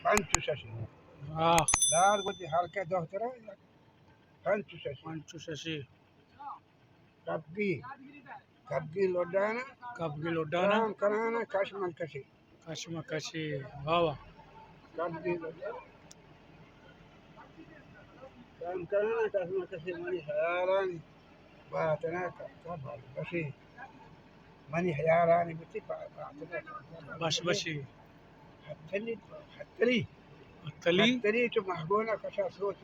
पंचशशी हाँ लाल गुटी हल्के दोहतरा पंचशशी पंचशशी कबगी कबगी लोडाना कबगी लोडाना राम कराना कशमल कशी कशमकशी वाह वाह कबगी लोडाना राम कराना कशमल कशी मनी हयारानी बातना कब बशी मनी हयारानी बची बातना बश बशी हथली हथली तली हथली तो महबूना कशा सोच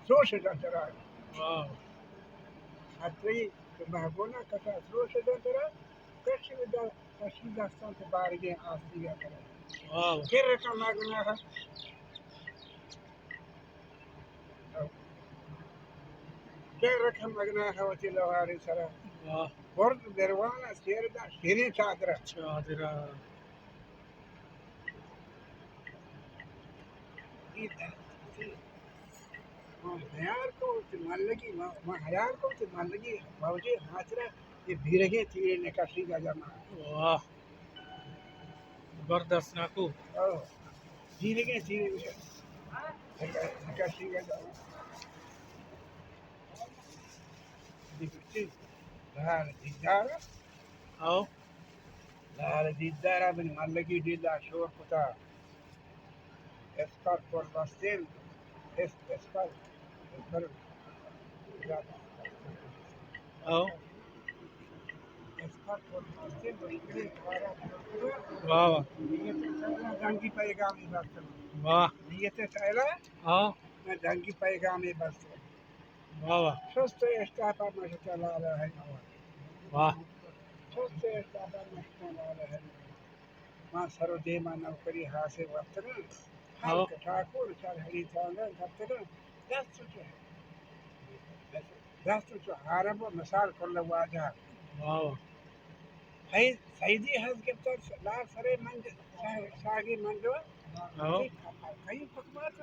सोच जरा वाह हथली तो महबूना कशा सोच जरा कशी विदा कशी दास्तान तो बारगे आस्ती या करे वाह फिर रकम मांगना है फिर रकम मांगना है वो तिलवारी सरा वाह वर्द दरवाना शेर दा शेरी चादरा चादरा हयार को मान लगी मां हयार को मान लगी बावजे हाजरा ये भीरगे तीरे ने काशी का जमा वाह जबरदस्त नाकू ओ भीरगे तीरे ने काशी का जमा दिखती लाल दीदारा आओ लाल दीदारा बन मान लगी दीदा शोर पुता escar por pastel es escar escar आओ escar por pastel तो इकडे वारा वाह वाह डांगी पैगामी बसतो वाह नियत चायला आओ मैं डांगी पैगामी बसतो वाह वाह स्वस्त एस्टापा मस्ता लाला है वाह स्वस्त एस्टापा मस्ता लाला है मां सरोदे मां नौकरी हासे वक्तन आओ हर ठाकुर चल हरी चांदा वक्तन दस्त जो हारब मिसाल कुल वाजा वाह वाह है सईदी हज के तर ला सरे मंज सागी मंजो आओ कई फकमात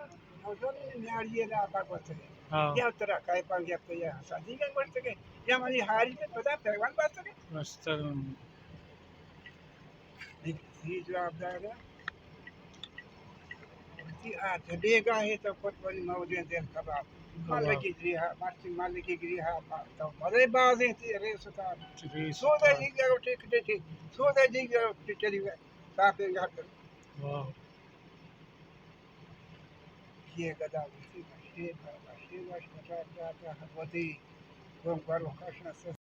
नौजोन न्याड़िए ला बागवत आओ या तरह काय पांगे अब या शादी का बढ़ सके या हमारी हारी में पता पहलवान बात सके मस्त ये जवाबदार है कि आज देगा है तो कुछ बड़ी मौजे देन खबर मालिकी ग्रिहा मास्टर मालिकी ग्रिहा तो बड़े बाज है रे सता सोदा जी जगह ठीक ठीक सोदा जी जगह चली गए साफे घाट वाह ये गदा उसी का शेर का शेर का होती तुम करो कष्ट